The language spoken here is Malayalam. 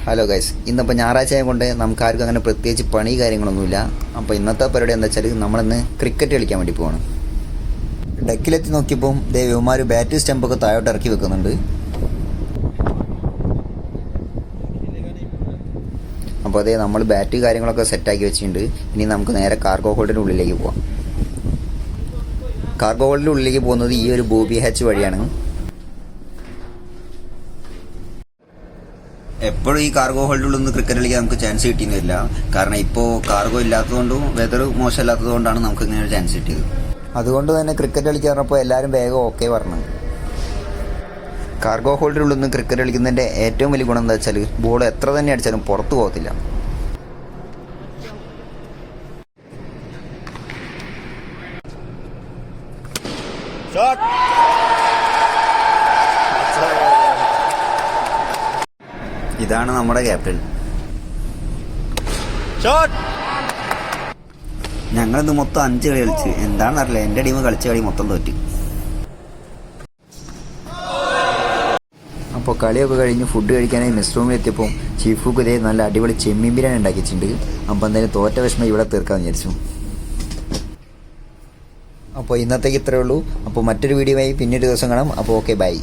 ഹലോ ഗൈസ്, ഇന്നിപ്പോൾ ഞായറാഴ്ച കൊണ്ട് നമുക്ക് ആർക്കും അങ്ങനെ പ്രത്യേകിച്ച് പണി കാര്യങ്ങളൊന്നുമില്ല. അപ്പോൾ ഇന്നത്തെ പരിപാടി എന്താ വെച്ചാൽ നമ്മളിന്ന് ക്രിക്കറ്റ് കളിക്കാൻ വേണ്ടി പോകണം. ഡെക്കിലെത്തി നോക്കിയപ്പോൾ ദേവിമാർ ബാറ്റ് സ്റ്റമ്പൊക്കെ താഴോട്ട് ഇറക്കി വെക്കുന്നുണ്ട്. അപ്പോൾ അതേ നമ്മൾ ബാറ്റ് കാര്യങ്ങളൊക്കെ സെറ്റാക്കി വെച്ചിട്ടുണ്ട്. ഇനി നമുക്ക് നേരെ കാർഗോ ഹോൾഡിൻ്റെ ഉള്ളിലേക്ക് പോകാം. കാർഗോ ഹോൾഡിൻ്റെ ഉള്ളിലേക്ക് പോകുന്നത് ഈ ഒരു ബോബി ഹാച്ച് വഴിയാണ്. എപ്പോഴും ഈ കാർഗോ ഹോൾഡിലൊന്നും ക്രിക്കറ്റ് കളിക്കാൻ നമുക്ക് ചാൻസ് കിട്ടിയെന്ന് വരില്ല. കാരണം ഇപ്പോൾ കാർഗോ ഇല്ലാത്തതുകൊണ്ടും വെതർ മോശമല്ലാത്തതുകൊണ്ടാണ് നമുക്ക് ഇങ്ങനെ ഒരു ചാൻസ് കിട്ടിയത്. അതുകൊണ്ട് തന്നെ ക്രിക്കറ്റ് കളിക്കാൻ പറഞ്ഞപ്പോൾ എല്ലാവരും വേഗം ഓക്കെ പറഞ്ഞു. കാർഗോ ഹോൾഡിലുള്ളൊന്നും ക്രിക്കറ്റ് കളിക്കുന്നതിൻ്റെ ഏറ്റവും വലിയ ഗുണം എന്താ വെച്ചാൽ ബോൾ എത്ര തന്നെ അടിച്ചാലും പുറത്തു പോകത്തില്ല. ഇതാണ് നമ്മുടെ ക്യാപ്റ്റൻ. ഞങ്ങളിന്ന് മൊത്തം 5 കളി കളിച്ച്. എന്താണെന്നറിയില്ല, എൻ്റെ ടീം കളിച്ച കളി മൊത്തം തോറ്റി. അപ്പോൾ കളിയൊക്കെ കഴിഞ്ഞ് ഫുഡ് കഴിക്കാനായി മെസ് റൂമിൽ എത്തിയപ്പോൾ ചീഫ് ഇതേ നല്ല അടിപൊളി ചെമ്മീൻ ബിരിയാണി ഉണ്ടാക്കി വെച്ചിട്ടുണ്ട്. അപ്പോൾ എന്തായാലും തോറ്റ വിഷമം ഇവിടെ തീർക്കാമെന്ന് വിചാരിച്ചു. അപ്പോൾ ഇന്നത്തേക്ക് ഇത്രയേ ഉള്ളൂ. അപ്പോൾ മറ്റൊരു വീഡിയോയുമായി പിന്നൊരു ദിവസം കാണാം. അപ്പോൾ ഓക്കെ, ബൈ.